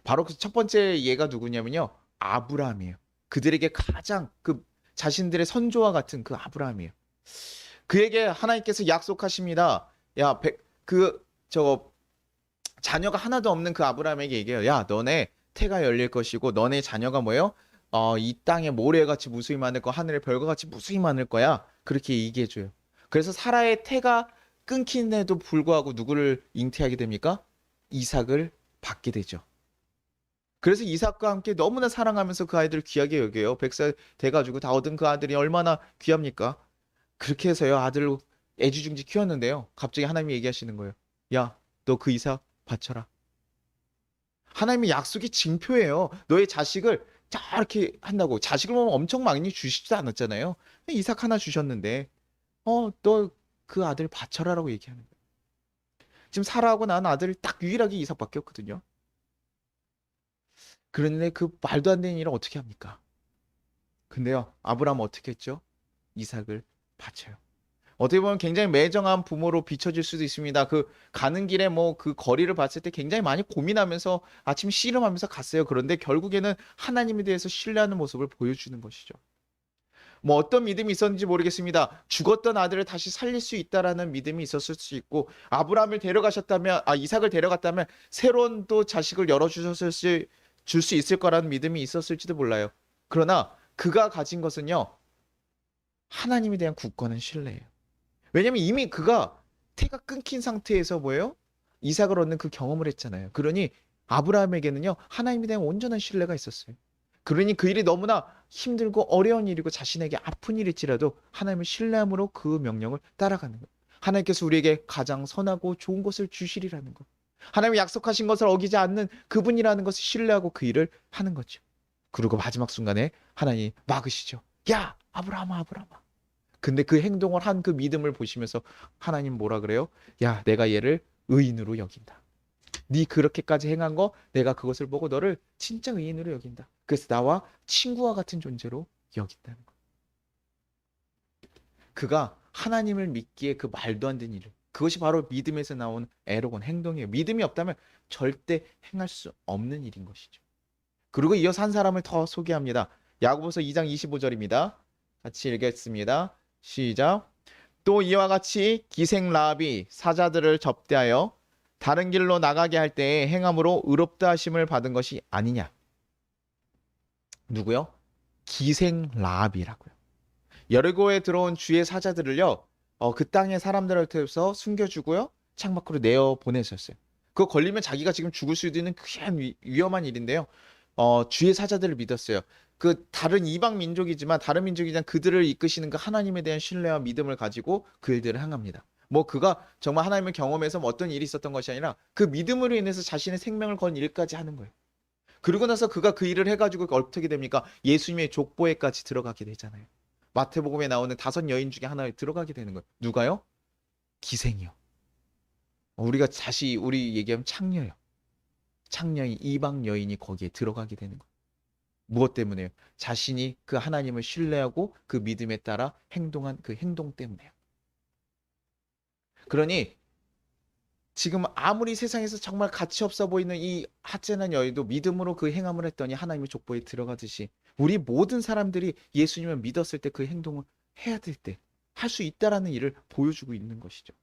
바로 그 첫 번째 예가 누구냐면요. 아브라함이에요. 그들에게 가장 그 자신들의 선조와 같은 그 아브라함이에요. 그에게 하나님께서 약속하십니다. 야, 자녀가 하나도 없는 그 아브라함에게 얘기해요. 야, 너네 태가 열릴 것이고 너네 자녀가 뭐예요? 이 땅에 모래같이 무수히 많을 거, 하늘의 별과 같이 무수히 많을 거야. 그렇게 얘기해줘요. 그래서 사라의 태가 끊긴에도 불구하고 누구를 잉태하게 됩니까? 이삭을 받게 되죠. 그래서 이삭과 함께 너무나 사랑하면서 그 아이들을 귀하게 여겨요. 100살 돼가지고 다 얻은 그 아들이 얼마나 귀합니까? 그렇게 해서요, 아들을 애지중지 키웠는데요. 갑자기 하나님이 얘기하시는 거예요. 야, 너 그 이삭 바쳐라. 하나님의 약속이 징표예요. 너의 자식을 저렇게 한다고. 자식을 보면 엄청 많이 주시지도 않았잖아요. 이삭 하나 주셨는데, 너 그 아들 바쳐라라고 얘기하는 거예요. 지금 사라하고 낳은 아들 딱 유일하게 이삭밖에 없거든요. 그런데 그 말도 안 되는 일을 어떻게 합니까? 근데요, 아브라함은 어떻게 했죠? 이삭을 바쳐요. 어떻게 보면 굉장히 매정한 부모로 비춰질 수도 있습니다. 그 가는 길에 뭐 그 거리를 봤을 때 굉장히 많이 고민하면서 아침 씨름하면서 갔어요. 그런데 결국에는 하나님에 대해서 신뢰하는 모습을 보여주는 것이죠. 뭐 어떤 믿음이 있었는지 모르겠습니다. 죽었던 아들을 다시 살릴 수 있다라는 믿음이 있었을 수 있고, 아브라함을 데려가셨다면, 이삭을 데려갔다면 새로운 또 자식을 줄 수 있을 거라는 믿음이 있었을지도 몰라요. 그러나 그가 가진 것은요, 하나님에 대한 굳건한 신뢰예요. 왜냐면 이미 그가 태가 끊긴 상태에서 뭐예요? 이삭을 얻는 그 경험을 했잖아요. 그러니 아브라함에게는요, 하나님에 대한 온전한 신뢰가 있었어요. 그러니 그 일이 너무나 힘들고 어려운 일이고 자신에게 아픈 일일지라도 하나님을 신뢰함으로 그 명령을 따라가는 거예요. 하나님께서 우리에게 가장 선하고 좋은 것을 주시리라는 것. 하나님이 약속하신 것을 어기지 않는 그분이라는 것을 신뢰하고 그 일을 하는 거죠. 그리고 마지막 순간에 하나님이 막으시죠. 야, 아브라함아, 아브라함아. 근데 그 행동을 한 그 믿음을 보시면서 하나님 뭐라 그래요? 야, 내가 얘를 의인으로 여긴다. 네 그렇게까지 행한 거 내가 그것을 보고 너를 진짜 의인으로 여긴다. 그래서 나와 친구와 같은 존재로 여긴다는 거. 그가 하나님을 믿기에 그 말도 안 되는 일을. 그것이 바로 믿음에서 나온 에로곤 행동이에요. 믿음이 없다면 절대 행할 수 없는 일인 것이죠. 그리고 이어서 한 사람을 더 소개합니다. 야고보서 2장 25절입니다. 같이 읽겠습니다. 시작. 또 이와 같이 기생 라합이 사자들을 접대하여 다른 길로 나가게 할 때에 행함으로 의롭다 하심을 받은 것이 아니냐. 누구요? 기생 라합이라고요. 여리고에 들어온 주의 사자들을요, 그 땅의 사람들한테서 숨겨주고요, 창밖으로 내어 보내셨어요. 그거 걸리면 자기가 지금 죽을 수도 있는 큰 위험한 일인데요. 주의 사자들을 믿었어요. 그 다른 이방 민족이지만 다른 민족이지만 그들을 이끄시는 그 하나님에 대한 신뢰와 믿음을 가지고 그 일들을 행합니다. 뭐 그가 정말 하나님을 경험해서 뭐 어떤 일이 있었던 것이 아니라 그 믿음으로 인해서 자신의 생명을 건 일까지 하는 거예요. 그러고 나서 그가 그 일을 해가지고 어떻게 됩니까? 예수님의 족보에까지 들어가게 되잖아요. 마태복음에 나오는 5 여인 중에 하나에 들어가게 되는 거예요. 누가요? 기생이요. 우리 얘기하면 창녀요. 창녀인 이방 여인이 거기에 들어가게 되는 거예요. 무엇 때문에요? 자신이 그 하나님을 신뢰하고 그 믿음에 따라 행동한 그 행동 때문에요. 그러니 지금 아무리 세상에서 정말 가치 없어 보이는 이 핫젠한 여인도 믿음으로 그 행함을 했더니 하나님의 족보에 들어가듯이 우리 모든 사람들이 예수님을 믿었을 때 그 행동을 해야 될 때 할 수 있다라는 일을 보여주고 있는 것이죠.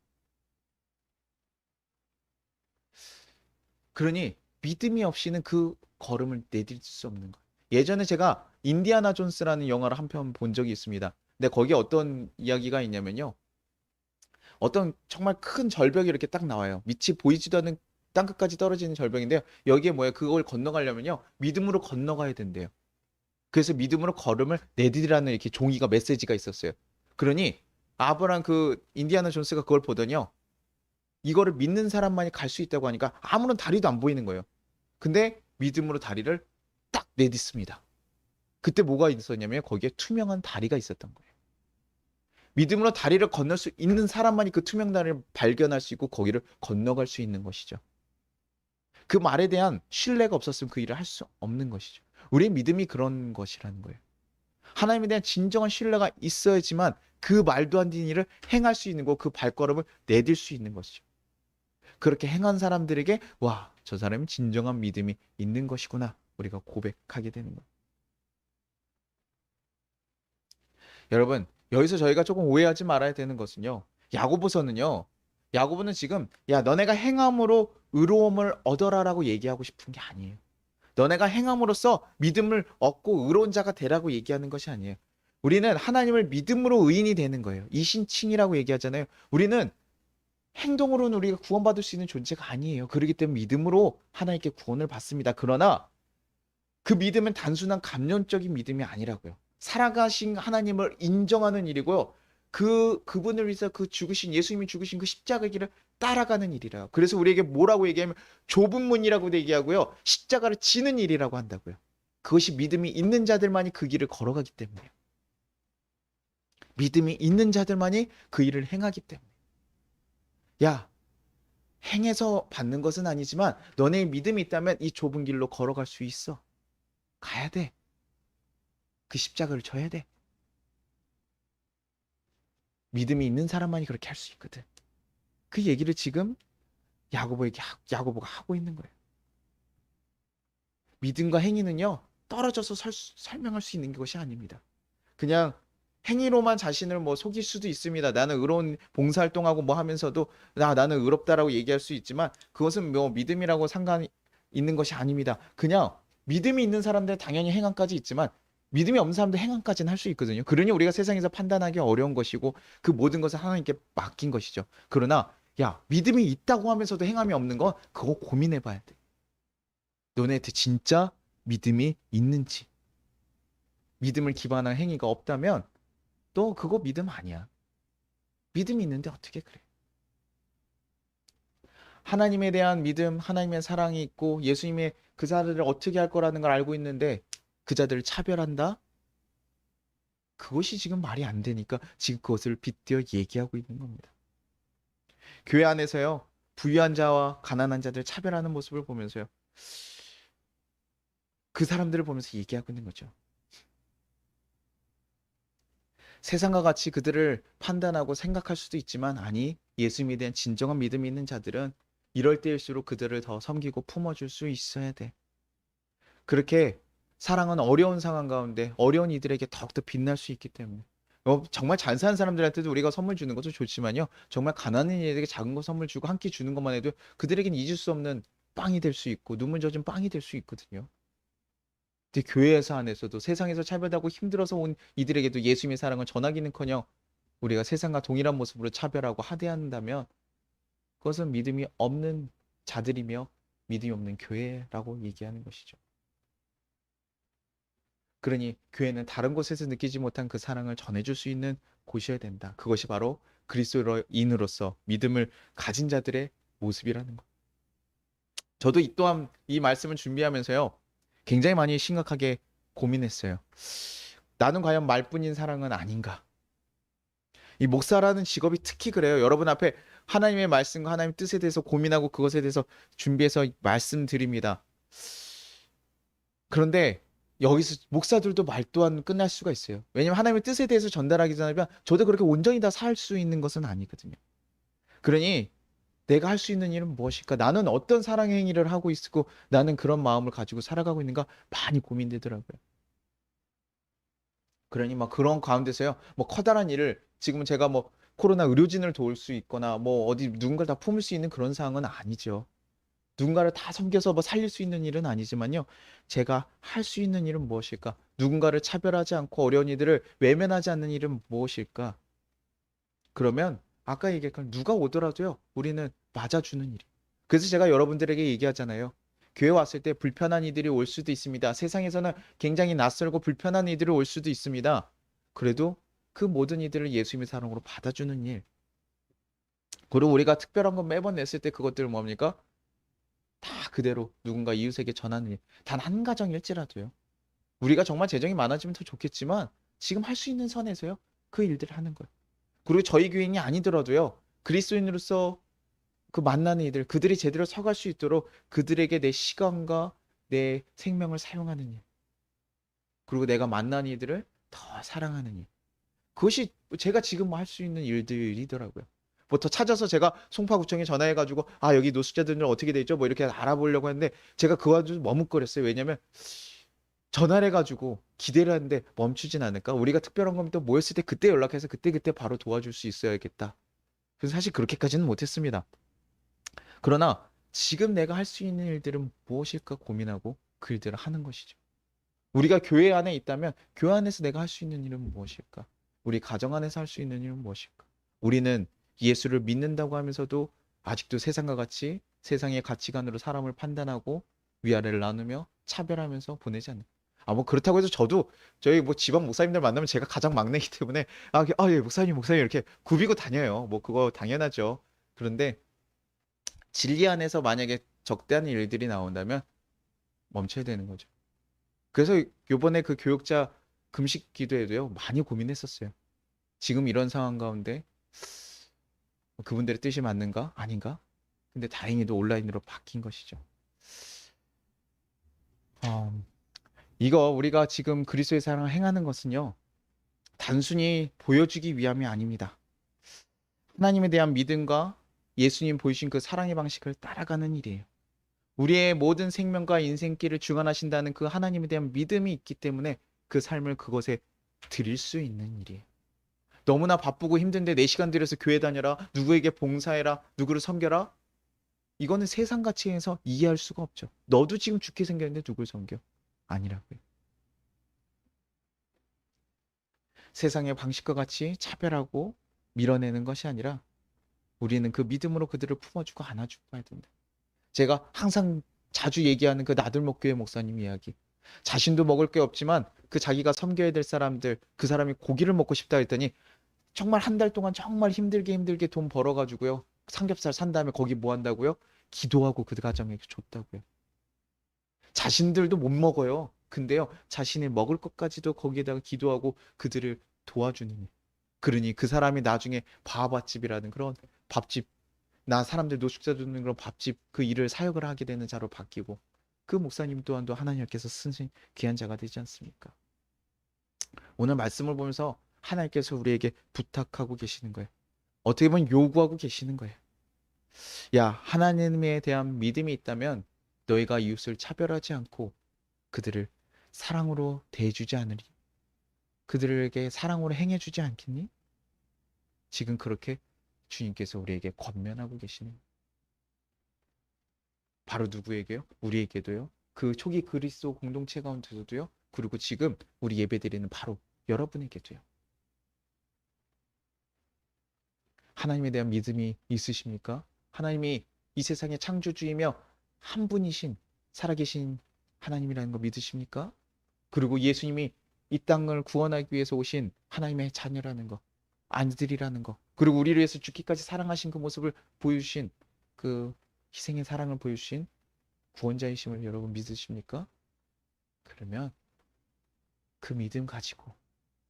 그러니 믿음이 없이는 그 걸음을 내딜 수 없는 거예요. 예전에 제가 인디아나 존스라는 영화를 한 편 본 적이 있습니다. 근데 거기에 어떤 이야기가 있냐면요. 어떤 정말 큰 절벽이 이렇게 딱 나와요. 밑이 보이지도 않는 땅끝까지 떨어지는 절벽인데요. 여기에 뭐예요? 그걸 건너가려면요. 믿음으로 건너가야 된대요. 그래서 믿음으로 걸음을 내디디라는 이렇게 종이가 메시지가 있었어요. 그러니 아브라함 그 인디아나 존스가 그걸 보더니요. 이거를 믿는 사람만이 갈 수 있다고 하니까 아무런 다리도 안 보이는 거예요. 근데 믿음으로 다리를 딱 내딛습니다. 그때 뭐가 있었냐면 거기에 투명한 다리가 있었던 거예요. 믿음으로 다리를 건널 수 있는 사람만이 그 투명 다리를 발견할 수 있고 거기를 건너갈 수 있는 것이죠. 그 말에 대한 신뢰가 없었으면 그 일을 할 수 없는 것이죠. 우리의 믿음이 그런 것이라는 거예요. 하나님에 대한 진정한 신뢰가 있어야지만 그 말도 안 되는 일을 행할 수 있는 거, 그 발걸음을 내딜 수 있는 것이죠. 그렇게 행한 사람들에게 와, 저 사람이 진정한 믿음이 있는 것이구나. 우리가 고백하게 되는 거예요. 여러분, 여기서 저희가 조금 오해하지 말아야 되는 것은요. 야고보서는요. 야고보는 지금 야, 너네가 행함으로 의로움을 얻어라라고 얘기하고 싶은 게 아니에요. 너네가 행함으로써 믿음을 얻고 의로운 자가 되라고 얘기하는 것이 아니에요. 우리는 하나님을 믿음으로 의인이 되는 거예요. 이신칭이라고 얘기하잖아요. 우리는 행동으로는 우리가 구원받을 수 있는 존재가 아니에요. 그렇기 때문에 믿음으로 하나님께 구원을 받습니다. 그러나 그 믿음은 단순한 감론적인 믿음이 아니라고요. 살아가신 하나님을 인정하는 일이고요. 그분을 위해서 그 죽으신 예수님이 죽으신 그 십자가 길을 따라가는 일이라. 그래서 우리에게 뭐라고 얘기하면 좁은 문이라고도 얘기하고요. 십자가를 지는 일이라고 한다고요. 그것이 믿음이 있는 자들만이 그 길을 걸어가기 때문에요. 믿음이 있는 자들만이 그 일을 행하기 때문에. 야, 행해서 받는 것은 아니지만 너네의 믿음이 있다면 이 좁은 길로 걸어갈 수 있어. 가야 돼. 그 십자가를 져야 돼. 믿음이 있는 사람만이 그렇게 할 수 있거든. 그 얘기를 지금 야고보가 하고 있는 거예요. 믿음과 행위는요, 떨어져서 설명할 수 있는 것이 아닙니다. 그냥 행위로만 자신을 뭐 속일 수도 있습니다. 나는 의로운 봉사활동하고 뭐 하면서도 나는 의롭다라고 얘기할 수 있지만 그것은 뭐 믿음이라고 상관이 있는 것이 아닙니다. 그냥 믿음이 있는 사람들은 당연히 행함까지 있지만 믿음이 없는 사람도 행함까지는 할 수 있거든요. 그러니 우리가 세상에서 판단하기 어려운 것이고 그 모든 것을 하나님께 맡긴 것이죠. 그러나 야, 믿음이 있다고 하면서도 행함이 없는 거 그거 고민해 봐야 돼. 너네한테 진짜 믿음이 있는지. 믿음을 기반한 행위가 없다면 너 그거 믿음 아니야. 믿음이 있는데 어떻게 그래? 하나님에 대한 믿음, 하나님의 사랑이 있고 예수님의 그 자들을 어떻게 할 거라는 걸 알고 있는데 그 자들을 차별한다? 그것이 지금 말이 안 되니까 지금 그것을 빗대어 얘기하고 있는 겁니다. 교회 안에서요. 부유한 자와 가난한 자들 차별하는 모습을 보면서요. 그 사람들을 보면서 얘기하고 있는 거죠. 세상과 같이 그들을 판단하고 생각할 수도 있지만 아니 예수님에 대한 진정한 믿음이 있는 자들은 이럴 때일수록 그들을 더 섬기고 품어줄 수 있어야 돼. 그렇게 사랑은 어려운 상황 가운데 어려운 이들에게 더욱더 빛날 수 있기 때문에 정말 잘 사는 사람들한테도 우리가 선물 주는 것도 좋지만요. 정말 가난한 이들에게 작은 거 선물 주고 한 끼 주는 것만 해도 그들에게는 잊을 수 없는 빵이 될 수 있고 눈물 젖은 빵이 될 수 있거든요. 근데 교회에서 안에서도 세상에서 차별하고 힘들어서 온 이들에게도 예수님의 사랑을 전하기는커녕 우리가 세상과 동일한 모습으로 차별하고 하대한다면 그것은 믿음이 없는 자들이며 믿음이 없는 교회라고 얘기하는 것이죠. 그러니 교회는 다른 곳에서 느끼지 못한 그 사랑을 전해줄 수 있는 곳이어야 된다. 그것이 바로 그리스도인으로서 믿음을 가진 자들의 모습이라는 것. 저도 이 또한 이 말씀을 준비하면서요. 굉장히 많이 심각하게 고민했어요. 나는 과연 말뿐인 사랑은 아닌가? 이 목사라는 직업이 특히 그래요. 여러분 앞에 하나님의 말씀과 하나님의 뜻에 대해서 고민하고 그것에 대해서 준비해서 말씀드립니다. 그런데 여기서 목사들도 말 또한 끝날 수가 있어요. 왜냐하면 하나님의 뜻에 대해서 전달하기 전에 저도 그렇게 온전히 다 살 수 있는 것은 아니거든요. 그러니 내가 할 수 있는 일은 무엇일까? 나는 어떤 사랑 행위를 하고 있고 나는 그런 마음을 가지고 살아가고 있는가 많이 고민되더라고요. 그러니 막 그런 가운데서요. 뭐 커다란 일을 지금 제가 뭐 코로나 의료진을 도울 수 있거나 뭐 어디 누군가를 다 품을 수 있는 그런 상황은 아니죠. 누군가를 다 섬겨서 뭐 살릴 수 있는 일은 아니지만요. 제가 할 수 있는 일은 무엇일까? 누군가를 차별하지 않고 어려운 이들을 외면하지 않는 일은 무엇일까? 그러면 아까 얘기했던 누가 오더라도요. 우리는 맞아주는 일. 그래서 제가 여러분들에게 얘기하잖아요. 교회 왔을 때 불편한 이들이 올 수도 있습니다. 세상에서는 굉장히 낯설고 불편한 이들이 올 수도 있습니다. 그래도 그 모든 이들을 예수님의 사랑으로 받아주는 일. 그리고 우리가 특별한 건 매번 냈을 때 그것들은 뭡니까? 다 그대로 누군가 이웃에게 전하는 일. 단 한 가정일지라도요. 우리가 정말 재정이 많아지면 더 좋겠지만 지금 할 수 있는 선에서요. 그 일들을 하는 거예요. 그리고 저희 교인이 아니더라도요. 그리스도인으로서 그 만나는 이들, 그들이 제대로 서갈 수 있도록 그들에게 내 시간과 내 생명을 사용하는 일. 그리고 내가 만나는 이들을 더 사랑하는 일. 그것이 제가 지금 할 수 있는 일들이더라고요. 뭐 더 찾아서 제가 송파구청에 전화해가지고 아 여기 노숙자들은 어떻게 되죠? 뭐 이렇게 알아보려고 했는데 제가 그거 좀 머뭇거렸어요. 왜냐면 전화를 해가지고 기대를 하는데 멈추진 않을까? 우리가 특별한 거면 또 모였을 때 그때 연락해서 그때 바로 도와줄 수 있어야겠다. 그래서 사실 그렇게까지는 못했습니다. 그러나 지금 내가 할 수 있는 일들은 무엇일까 고민하고 그 일들을 하는 것이죠. 우리가 교회 안에 있다면 교회 안에서 내가 할 수 있는 일은 무엇일까? 우리 가정 안에서 할 수 있는 일은 무엇일까? 우리는 예수를 믿는다고 하면서도 아직도 세상과 같이 세상의 가치관으로 사람을 판단하고 위아래를 나누며 차별하면서 보내지 않는. 뭐 그렇다고 해서 저도 저희 뭐 지방 목사님들 만나면 제가 가장 막내이기 때문에 예, 목사님 이렇게 굽이고 다녀요. 뭐 그거 당연하죠. 그런데 진리 안에서 만약에 적대하는 일들이 나온다면 멈춰야 되는 거죠. 그래서 요번에 그 교육자 금식 기도에도요, 많이 고민했었어요. 지금 이런 상황 가운데 그분들의 뜻이 맞는가? 아닌가? 근데 다행히도 온라인으로 바뀐 것이죠. 이거 우리가 지금 그리스도의 사랑을 행하는 것은요, 단순히 보여주기 위함이 아닙니다. 하나님에 대한 믿음과 예수님 보이신 그 사랑의 방식을 따라가는 일이에요. 우리의 모든 생명과 인생길을 주관하신다는 그 하나님에 대한 믿음이 있기 때문에 그 삶을 그것에 드릴 수 있는 일이에요. 너무나 바쁘고 힘든데 4시간 들여서 교회 다녀라, 누구에게 봉사해라, 누구를 섬겨라. 이거는 세상 가치에서 이해할 수가 없죠. 너도 지금 죽게 생겼는데 누굴 섬겨? 아니라고요. 세상의 방식과 같이 차별하고 밀어내는 것이 아니라 우리는 그 믿음으로 그들을 품어주고 안아주고 가야 된다. 제가 항상 자주 얘기하는 그 나들목교회 목사님 이야기. 자신도 먹을 게 없지만 그 자기가 섬겨야 될 사람들, 그 사람이 고기를 먹고 싶다 했더니 정말 한 달 동안 정말 힘들게 돈 벌어가지고요. 삼겹살 산 다음에 거기 뭐 한다고요? 기도하고 그 가정에게 줬다고요. 자신들도 못 먹어요. 근데요, 자신이 먹을 것까지도 거기에다가 기도하고 그들을 도와주는 일. 그러니 그 사람이 나중에 바하밭집이라는 그런 밥집, 나 사람들 노숙자 두는 그런 밥집 그 일을 사역을 하게 되는 자로 바뀌고 그 목사님 또한도 하나님께서 쓰신 귀한 자가 되지 않습니까? 오늘 말씀을 보면서 하나님께서 우리에게 부탁하고 계시는 거예요. 어떻게 보면 요구하고 계시는 거예요. 야, 하나님에 대한 믿음이 있다면 너희가 이웃을 차별하지 않고 그들을 사랑으로 대해주지 않으리? 그들에게 사랑으로 행해주지 않겠니? 지금 그렇게 주님께서 우리에게 권면하고 계시는 바로 누구에게요? 우리에게도요. 그 초기 그리스도 공동체 가운데서도요. 그리고 지금 우리 예배드리는 바로 여러분에게도요. 하나님에 대한 믿음이 있으십니까? 하나님이 이 세상의 창조주이며 한 분이신 살아계신 하나님이라는 거 믿으십니까? 그리고 예수님이 이 땅을 구원하기 위해서 오신 하나님의 자녀라는 거, 아들이라는 거, 그리고 우리를 위해서 죽기까지 사랑하신 그 모습을 보여주신 그 희생의 사랑을 보여주신 구원자이심을 여러분 믿으십니까? 그러면 그 믿음 가지고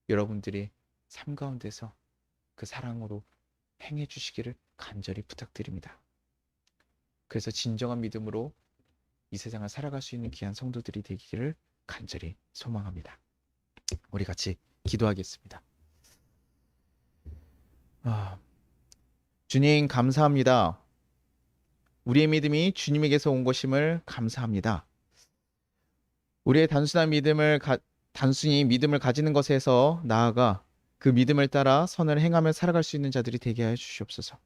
여러분들이 삶 가운데서 그 사랑으로 행해 주시기를 간절히 부탁드립니다. 그래서 진정한 믿음으로 이 세상을 살아갈 수 있는 귀한 성도들이 되기를 간절히 소망합니다. 우리 같이 기도하겠습니다. 주님 감사합니다. 우리의 믿음이 주님에게서 온 것임을 감사합니다. 우리의 단순히 믿음을 가지는 것에서 나아가 그 믿음을 따라 선을 행하며 살아갈 수 있는 자들이 되게 하여 주시옵소서.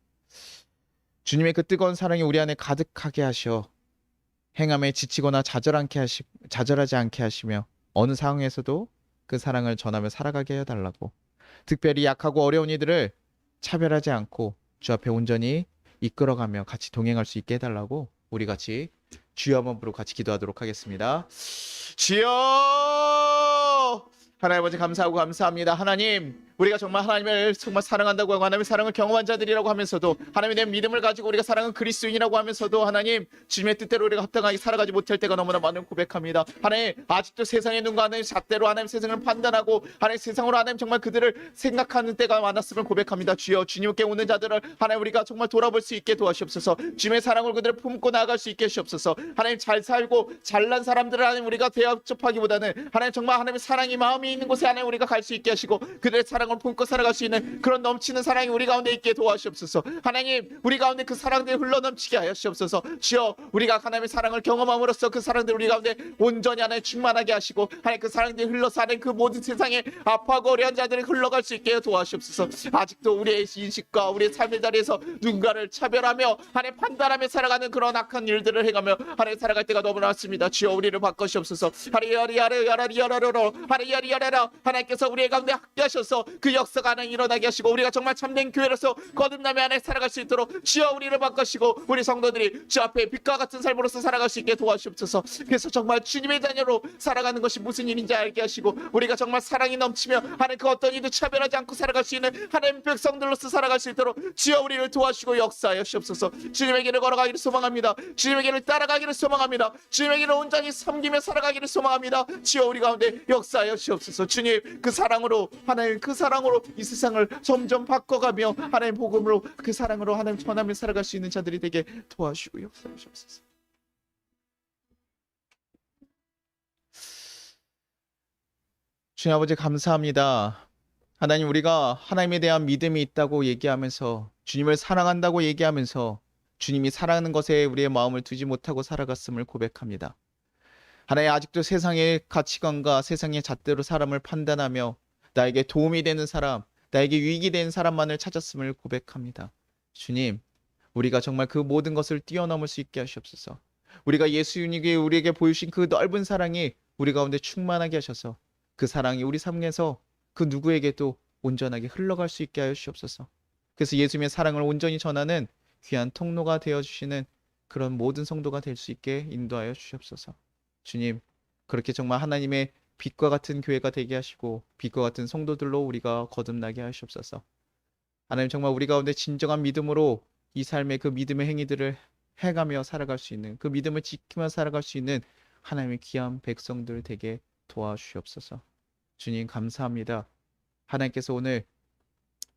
주님의 그 뜨거운 사랑이 우리 안에 가득하게 하셔 행함에 지치거나 좌절하지 않게 하시며 어느 상황에서도 그 사랑을 전하며 살아가게 해달라고. 특별히 약하고 어려운 이들을 차별하지 않고 주 앞에 온전히 이끌어가며 같이 동행할 수 있게 해달라고 우리 같이 주여 한번 부르고 같이 기도하도록 하겠습니다. 주여! 하나님 아버지 감사하고 감사합니다. 하나님, 우리가 정말 하나님을 정말 사랑한다고 하고 하나님의 사랑을 경험한 자들이라고 하면서도 하나님에 대한 믿음을 가지고 우리가 사랑은 그리스도인이라고 하면서도 하나님 주님의 뜻대로 우리가 합당하게 살아가지 못할 때가 너무나 많은 고백합니다. 하나님 아직도 세상의 눈과 하나님 잣대로 하나님 세상을 판단하고 하나님 세상으로 하나님 정말 그들을 생각하는 때가 많았음을 고백합니다. 주여 주님께 오는 자들을 하나님 우리가 정말 돌아볼 수 있게 도와주옵소서. 주님의 사랑을 그들을 품고 나아갈 수 있게 하시옵소서. 하나님 잘 살고 잘난 사람들을 하나님 우리가 대접하기보다는 하나님 정말 하나님의 사랑이 마음이 있는 곳에 하나님 우리가 갈 수 있게 하시고 그들의 사랑을 품고 살아갈 수 있는 그런 넘치는 사랑이 우리 가운데 있게 도와주옵소서. 하나님 우리 가운데 그 사랑들이 흘러넘치게 하여 주옵소서. 주여 우리가 하나님의 사랑을 경험함으로써 그 사랑들 우리 가운데 온전히 하나님 충만하게 하시고 하나님 그 사랑들이 흘러서 하나님 그 모든 세상에 아파하고 어려운 자들이 흘러갈 수 있게 도와주옵소서. 아직도 우리의 인식과 우리의 삶의 자리에서 누군가를 차별하며 하나님 판단하며 살아가는 그런 악한 일들을 행하며 하나님 살아갈 때가 너무 많습니다. 주여 우리를 바꾸시옵소서. 하나님께서 우리의 가운데 함께하셔서 그 역사가 하나님 일어나게 하시고 우리가 정말 참된 교회로서 거듭남의 안에 살아갈 수 있도록 주여 우리를 바꾸시고 우리 성도들이 주 앞에 빛과 같은 삶으로서 살아갈 수 있게 도와주옵소서. 그래서 정말 주님의 자녀로 살아가는 것이 무슨 일인지 알게 하시고 우리가 정말 사랑이 넘치며 하나님 그 어떤 이도 차별하지 않고 살아갈 수 있는 하나님 백성들로서 살아갈 수 있도록 주여 우리를 도와주시고 역사하여 주옵소서. 주님의 길을 걸어가기를 소망합니다. 주님의 길을 따라가기를 소망합니다. 주님의 길을 온전히 섬기며 살아가기를 소망합니다. 주여 우리 가운데 역사하여 주옵소서. 주님 그 사랑으로 하나님 그 사랑으로 이 세상을 점점 바꿔가며 하나님 복음으로 그 사랑으로 하나님 전하며 살아갈 수 있는 자들이 되게 도와주시고 역사하여 주옵소서. 주님 아버지 감사합니다. 하나님 우리가 하나님에 대한 믿음이 있다고 얘기하면서 주님을 사랑한다고 얘기하면서 주님이 사랑하는 것에 우리의 마음을 두지 못하고 살아갔음을 고백합니다. 하나님 아직도 세상의 가치관과 세상의 잣대로 사람을 판단하며 나에게 도움이 되는 사람, 나에게 유익이 되는 사람만을 찾았음을 고백합니다. 주님, 우리가 정말 그 모든 것을 뛰어넘을 수 있게 하시옵소서. 우리가 예수님이 우리에게 보여주신 그 넓은 사랑이 우리 가운데 충만하게 하셔서 그 사랑이 우리 삶에서 그 누구에게도 온전하게 흘러갈 수 있게 하여 주옵소서. 그래서 예수님의 사랑을 온전히 전하는 귀한 통로가 되어주시는 그런 모든 성도가 될 수 있게 인도하여 주시옵소서. 주님, 그렇게 정말 하나님의 빛과 같은 교회가 되게 하시고 빛과 같은 성도들로 우리가 거듭나게 하시옵소서. 하나님 정말 우리 가운데 진정한 믿음으로 이 삶의 그 믿음의 행위들을 해가며 살아갈 수 있는 그 믿음을 지키며 살아갈 수 있는 하나님의 귀한 백성들 되게 도와주시옵소서. 주님 감사합니다. 하나님께서 오늘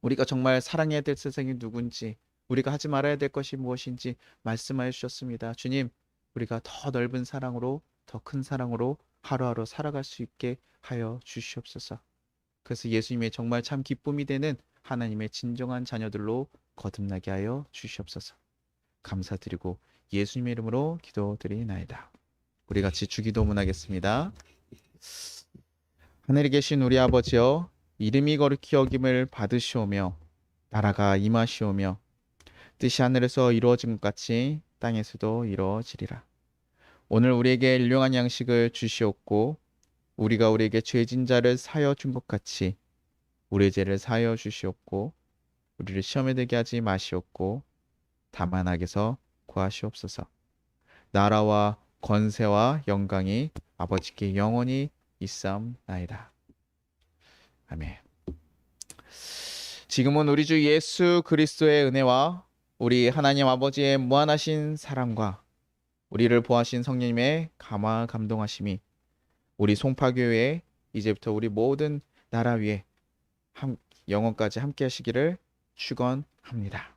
우리가 정말 사랑해야 될 세상이 누군지 우리가 하지 말아야 될 것이 무엇인지 말씀하여 주셨습니다. 주님 우리가 더 넓은 사랑으로 더 큰 사랑으로 하루하루 살아갈 수 있게 하여 주시옵소서. 그래서 예수님의 정말 참 기쁨이 되는 하나님의 진정한 자녀들로 거듭나게 하여 주시옵소서. 감사드리고 예수님의 이름으로 기도드리나이다. 우리 같이 주기도문 하겠습니다. 하늘에 계신 우리 아버지여, 이름이 거룩히 여김을 받으시오며 나라가 임하시오며 뜻이 하늘에서 이루어진 것 같이 땅에서도 이루어지리라. 오늘 우리에게 일용할 양식을 주시옵고 우리가 우리에게 죄진 자를 사하여 준 것 같이 우리의 죄를 사하여 주시옵고 우리를 시험에 들게 하지 마시옵고 다만 악에서 구하시옵소서. 나라와 권세와 영광이 아버지께 영원히 있사옵나이다. 아멘. 지금은 우리 주 예수 그리스도의 은혜와 우리 하나님 아버지의 무한하신 사랑과 우리를 보하신 성령님의 감화 감동하심이 우리 송파교회에 이제부터 우리 모든 나라 위에 영원까지 함께 하시기를 축원합니다.